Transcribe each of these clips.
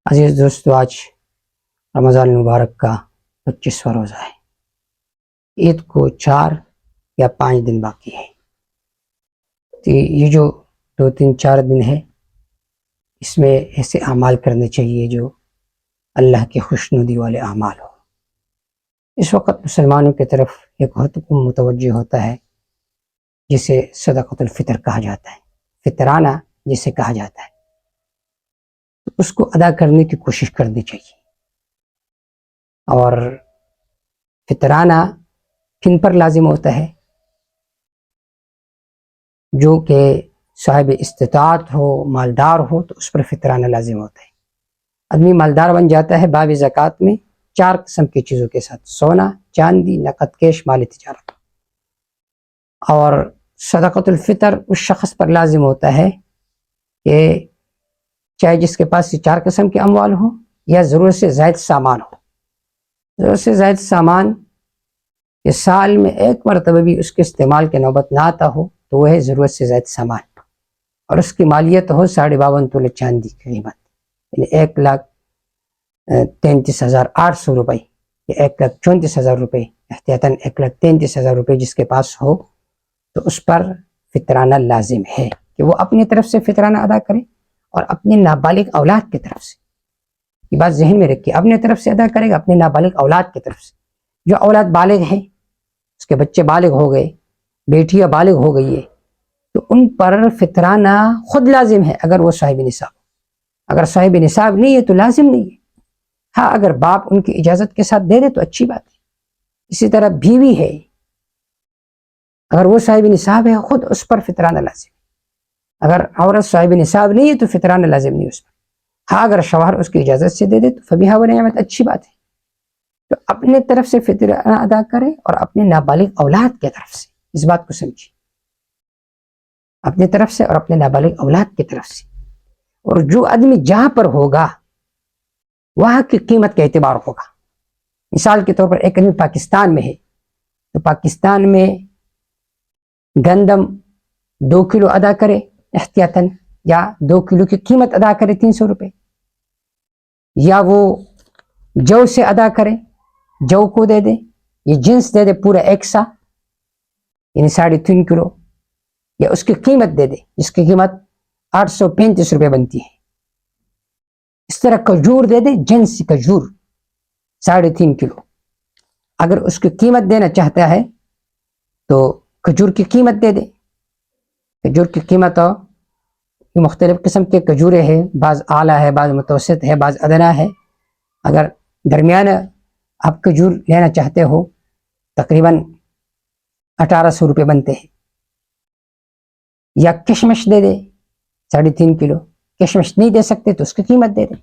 عزیز دوستو، آج رمضان المبارک کا 25واں روزہ ہے۔ عید کو 4 یا 5 دن باقی ہے۔ تو یہ جو 2-3-4 دن ہے، اس میں ایسے اعمال کرنے چاہیے جو اللہ کے خوشنودی والے اعمال ہو۔ اس وقت مسلمانوں کی طرف ایک حکم متوجہ ہوتا ہے جسے صدقۃ الفطر کہا جاتا ہے، فطرانہ جسے کہا جاتا ہے، تو اس کو ادا کرنے کی کوشش کرنی چاہیے۔ اور فطرانہ کن پر لازم ہوتا ہے؟ جو کہ صاحب استطاعت ہو، مالدار ہو، تو اس پر فطرانہ لازم ہوتا ہے۔ آدمی مالدار بن جاتا ہے باب زکوٰۃ میں 4 قسم کی چیزوں کے ساتھ: سونا، چاندی، نقد کیش، مال تجارت۔ اور صدقۃ الفطر اس شخص پر لازم ہوتا ہے کہ چاہے جس کے پاس یہ 4 قسم کے اموال ہو یا ضرورت سے زائد سامان ہو۔ ضرورت سے زائد سامان کہ سال میں ایک مرتبہ بھی اس کے استعمال کے نوبت نہ آتا ہو، تو وہ ہے ضرورت سے زائد سامان، اور اس کی مالیت ہو 52.5 تولے چاندی کی قیمت، یعنی 1,33,800 روپے یا 1,34,000 روپے، احتیاطاً 1,33,000 روپے جس کے پاس ہو، تو اس پر فطرانہ لازم ہے کہ وہ اپنی طرف سے فطرانہ ادا کرے، اور اپنے نابالغ اولاد کی طرف سے۔ یہ بات ذہن میں رکھیے، اپنے طرف سے ادا کرے گا، اپنے نابالغ اولاد کی طرف سے۔ جو اولاد بالغ ہے، اس کے بچے بالغ ہو گئے، بیٹیاں بالغ ہو گئی ہے، تو ان پر فطرانہ خود لازم ہے اگر وہ صاحب نصاب ہو۔ اگر صاحب نصاب نہیں ہے تو لازم نہیں ہے۔ ہاں، اگر باپ ان کی اجازت کے ساتھ دے دے تو اچھی بات ہے۔ اسی طرح بیوی ہے، اگر وہ صاحب نصاب ہے، خود اس پر فطرانہ لازم ہے۔ اگر عورت صاحب نصاب نہیں ہے تو فطرانہ لازم نہیں اس پر۔ ہاں، اگر شوہر اس کی اجازت سے دے دے تو فبیہا و نعمت، اچھی بات ہے۔ تو اپنے طرف سے فطرانہ ادا کرے اور اپنے نابالغ اولاد کی طرف سے، اس بات کو سمجھیں، اپنے طرف سے اور اپنے نابالغ اولاد کی طرف سے۔ اور جو آدمی جہاں پر ہوگا وہاں کی قیمت کا اعتبار ہوگا۔ مثال کے طور پر ایک آدمی پاکستان میں ہے، تو پاکستان میں گندم 2 کلو ادا کرے احتیاطاً، یا 2 کلو کی قیمت ادا کرے 300 روپے، یا وہ جو سے ادا کرے، جو کو دے دے، یہ جنس دے دے پورا 1 سا، یعنی 3.5 کلو، یا اس کی قیمت دے دے جس کی قیمت 835 روپے بنتی ہے۔ اس طرح کھجور دے دے، جنس کھجور 3.5 کلو۔ اگر اس کی قیمت دینا چاہتا ہے تو کھجور کی قیمت دے دے۔ کھجور کی قیمت مختلف قسم کے کھجورے ہیں، بعض اعلیٰ ہے، بعض متوسط ہے، بعض ادنا ہے۔ اگر درمیانہ آپ کھجور لینا چاہتے ہو، تقریباً 1800 روپے بنتے ہیں۔ یا کشمش دے دے 3.5 کلو۔ کشمش نہیں دے سکتے تو اس کی قیمت دے دے۔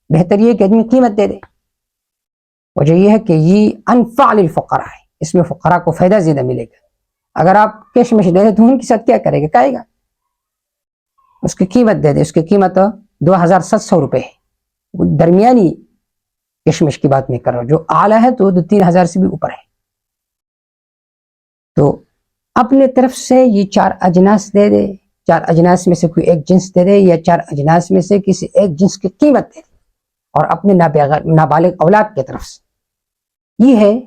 بہتر یہ کہ آدمی قیمت دے دے۔ وجہ یہ ہے کہ یہ انفع للفقراء ہے، اس میں فقراء کو فائدہ زیادہ ملے گا۔ اگر آپ کشمش دے دیں تو ان کے ساتھ کیا کرے گا؟ کھائے گا۔ اس کی قیمت دے دے، اس کی قیمت 2700 روپے ہے۔ درمیانی کشمش کی بات میں کر رہا ہوں، جو اعلیٰ ہے تو 3000 سے بھی اوپر ہے۔ تو اپنے طرف سے یہ 4 اجناس دے دے، 4 اجناس میں سے کوئی ایک جنس دے دے، یا 4 اجناس میں سے کسی ایک جنس کی قیمت دے دے، اور اپنے نابالغ اولاد کی طرف سے۔ یہ ہے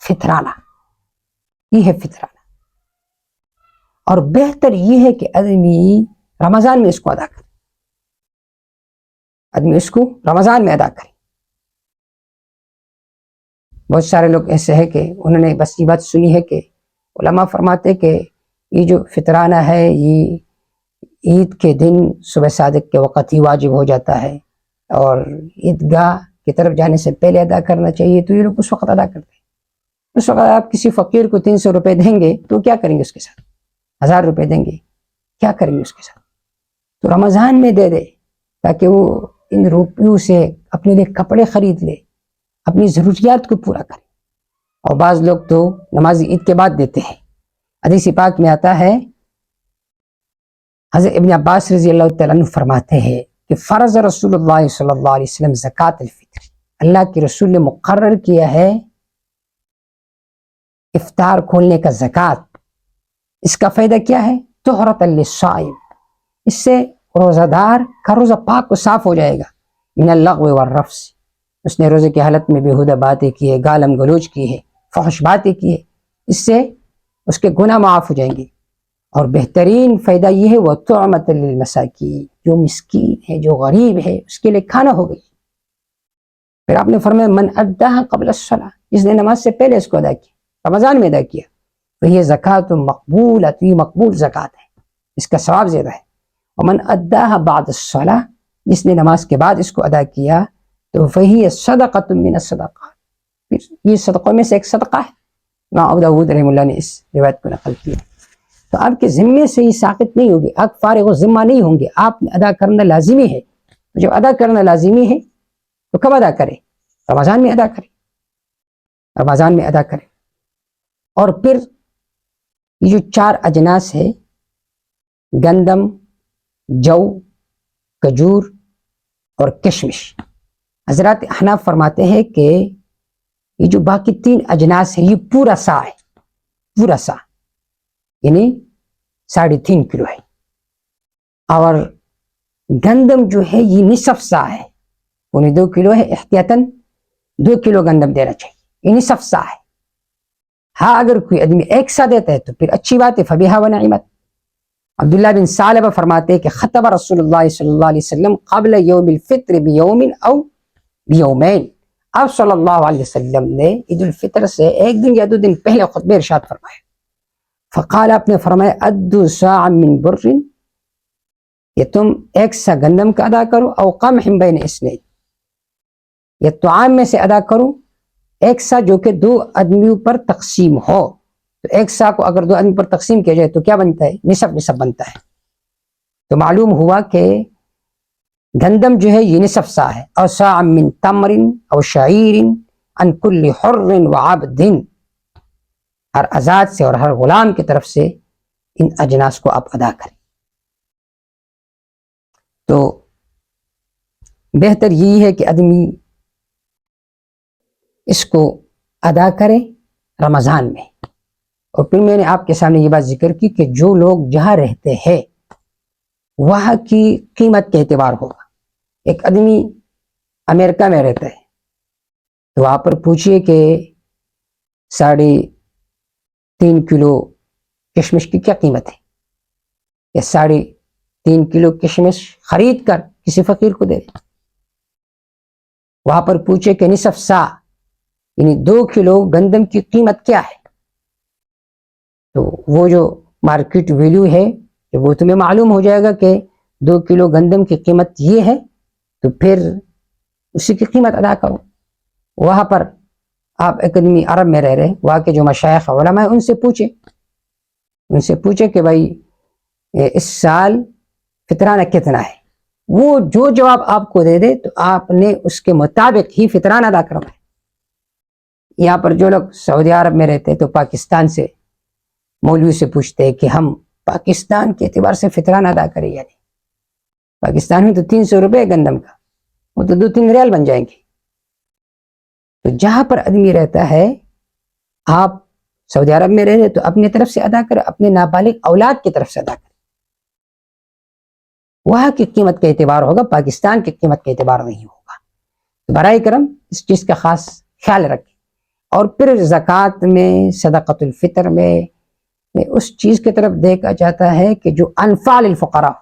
فطرانہ، یہ ہے فطرانہ۔ اور بہتر یہ ہے کہ آدمی رمضان میں اس کو ادا کرے، آدمی اس کو رمضان میں ادا کرے۔ بہت سارے لوگ ایسے ہیں کہ انہوں نے بس یہ بات سنی ہے کہ علماء فرماتے کہ یہ جو فطرانہ ہے یہ عید کے دن صبح صادق کے وقت ہی واجب ہو جاتا ہے، اور عیدگاہ کی طرف جانے سے پہلے ادا کرنا چاہیے، تو یہ لوگ اس وقت ادا کرتے ہیں۔ اس وقت آپ کسی فقیر کو 300 روپے دیں گے تو کیا کریں گے اس کے ساتھ؟ 1000 روپے دیں گے، کیا کریں گے اس کے ساتھ؟ تو رمضان میں دے دے تاکہ وہ ان روپیوں سے اپنے لیے کپڑے خرید لے، اپنی ضروریات کو پورا کرے۔ اور بعض لوگ تو نماز عید کے بعد دیتے ہیں۔ حدیث پاک میں آتا ہے، حضرت ابن عباس رضی اللہ تعالیٰ عنہ فرماتے ہیں کہ فرض رسول اللہ صلی اللہ علیہ وسلم زکوٰۃ الفطر، اللہ کے رسول نے مقرر کیا ہے افطار کھولنے کا زکوٰۃ۔ اس کا فائدہ کیا ہے؟ طہرۃ للصائم، اس سے روزہ دار کا روزہ پاک و صاف ہو جائے گا، من اللغو والرفث، اس نے روزے کی حالت میں بیہودہ باتیں کی ہے، گالم گلوچ کی ہے، فحش باتیں کی ہے، اس سے اس کے گناہ معاف ہو جائیں گے۔ اور بہترین فائدہ یہ ہے وَطُعْمَةً لِلْمَسَاكِينِ، جو مسکین ہے، جو غریب ہے، اس کے لیے کھانا ہو گئی۔ پھر آپ نے فرمایا من اداها قبل الصلاۃ، جس نے نماز سے پہلے اس کو ادا کیا، رمضان میں ادا کیا، تو یہ زکوٰۃ مقبولہ، تو یہ مقبول زکوٰۃ ہے، اس کا ثواب زیادہ ہے۔ ومن اداها بعد الصلاۃ، جس نے نماز کے بعد اس کو ادا کیا تو فہی صدقۃ من الصدقات، پھر یہ صدقوں میں سے ایک صدقہ ہے۔ امام ابو داؤد رحمہ اللہ نے اس روایت کو نقل کیا۔ تو آپ کے ذمے سے یہ ساقط نہیں ہوگی، آپ فارغ و ذمہ نہیں ہوں گے، آپ نے ادا کرنا لازمی ہے۔ جب ادا کرنا لازمی ہے تو کب ادا کرے؟ رمضان میں ادا کرے، رمضان میں ادا کرے۔ اور پھر یہ جو 4 اجناس ہے، گندم، جو، کھجور اور کشمش، حضرات احناف فرماتے ہیں کہ یہ جو باقی 3 اجناس ہیں یہ پورا سا ہے، پورا سا یعنی 3.5 کلو ہے۔ اور گندم جو ہے یہ نصف سا ہے، 2.25 کلو ہے، احتیاطاً 2 کلو گندم دینا چاہیے، یہ نصف سا ہے۔ ہاں اگر کوئی آدمی 1 سا دیتا ہے تو پھر اچھی بات ہے، فبیہا و نعمت۔ عبداللہ بن ثعلبہ فرماتے ہیں کہ خطب رسول اللہ صلی اللہ علیہ وسلم قبل یوم الفطر بیوم او بیومین، آپ صلی اللہ علیہ وسلم نے عید الفطر سے 1 دن یا 2 دن پہلے خطبہ ارشاد فرمایا۔ فقال، آپ نے فرمایا ادو صاع من بر، یہ تم 1 سا گندم کا ادا کرو، او قمح بین اثنین، یا طعام میں سے ادا کرو 1 سا جو کہ 2 آدمیوں پر تقسیم ہو۔ تو 1 سا کو اگر 2 آدمی پر تقسیم کیا جائے تو کیا بنتا ہے؟ نصف بنتا ہے۔ تو معلوم ہوا کہ گندم جو ہے یہ نصف سا ہے۔ او صاع من تمر او شعیر عن کل حر وعبد، ہر آزاد سے اور ہر غلام کی طرف سے ان اجناس کو آپ ادا کریں۔ تو بہتر یہی ہے کہ آدمی اس کو ادا کرے رمضان میں۔ اور پھر میں نے آپ کے سامنے یہ بات ذکر کی کہ جو لوگ جہاں رہتے ہیں وہاں کی قیمت کے اعتبار ہوگا۔ ایک آدمی امریکہ میں رہتا ہے تو وہاں پر پوچھئے کہ 3.5 کلو کشمش کی کیا قیمت ہے، یا 3.5 کلو کشمش خرید کر کسی فقیر کو دے دے۔ وہاں پر پوچھے کہ نصف سا یعنی 2 کلو گندم کی قیمت کیا ہے، تو وہ جو مارکیٹ ویلیو ہے وہ تمہیں معلوم ہو جائے گا کہ 2 کلو گندم کی قیمت یہ ہے، تو پھر اسی کی قیمت ادا کرو۔ وہاں پر آپ ایک آدمی عرب میں رہ رہے، وہاں کے جو مشائخ علماء ہیں ان سے پوچھے کہ بھائی اس سال فطرانہ کتنا ہے، وہ جو جواب آپ کو دے دے تو آپ نے اس کے مطابق ہی فطرانہ ادا کرنا ہے۔ یہاں پر جو لوگ سعودی عرب میں رہتے تو پاکستان سے مولوی سے پوچھتے ہیں کہ ہم پاکستان کے اعتبار سے فطرانہ ادا کریں، یعنی پاکستان میں تو 300 روپے گندم کا، وہ تو 2-3 ریال بن جائیں گے۔ تو جہاں پر آدمی رہتا ہے، آپ سعودی عرب میں رہتے تو اپنی طرف سے ادا کریں، اپنے نابالغ اولاد کی طرف سے ادا کریں، وہاں کی قیمت کا اعتبار ہوگا، پاکستان کی قیمت کا اعتبار نہیں ہوگا۔ تو برائے کرم اس چیز کا خاص خیال رکھیں۔ اور پھر زکوٰۃ میں، صدقۃ الفطر میں اس چیز کی طرف دیکھا جاتا ہے کہ جو انفال الفقراء،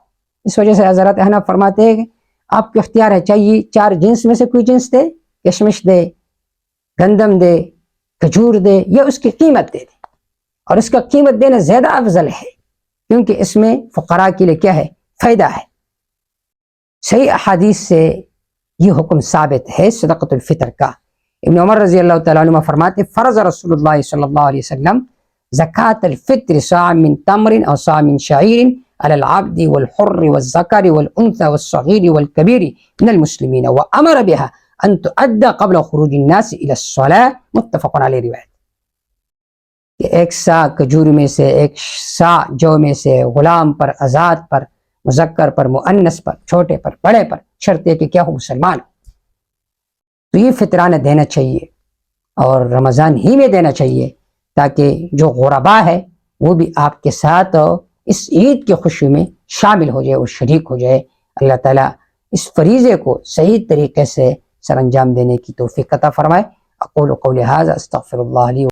اس وجہ سے حضرات احناف فرماتے ہیں کہ آپ کو اختیار ہے، چاہیے 4 جنس میں سے کوئی جنس دے، کشمش دے، گندم دے، کھجور دے، یا اس کی قیمت دے دے۔ اور اس کا قیمت دینا زیادہ افضل ہے کیونکہ اس میں فقراء کے لیے کیا ہے؟ فائدہ ہے۔ صحیح احادیث سے یہ حکم ثابت ہے صدقۃ الفطر کا۔ ابن عمر رضی اللہ تعالیٰ عنہ فرماتے فرض رسول اللہ صلی اللہ علیہ وسلم زکاة الفطر صاع من تمر او صاع من شعیر علی العبد والحر والذکر والانثى والصغیر والکبیر من المسلمین وامر بها ان تؤدى قبل خروج الناس الى الصلاة، متفق علیہ روایت۔ کہ 1 سا کھجور میں سے، 1 سا جو میں سے غلام پر، آزاد پر، مذکر پر، مؤنث پر، چھوٹے پر، بڑے پر، شرط ہے کہ کیا ہو؟ مسلمان۔ تو یہ فطرانہ دینا چاہیے اور رمضان ہی میں دینا چاہیے تاکہ جو غربا ہے وہ بھی آپ کے ساتھ اس عید کی خوشی میں شامل ہو جائے اور شریک ہو جائے۔ اللہ تعالیٰ اس فریضے کو صحیح طریقے سے سر انجام دینے کی توفیق عطا فرمائے۔ اقول قولی ھذا استغفر اللہ لی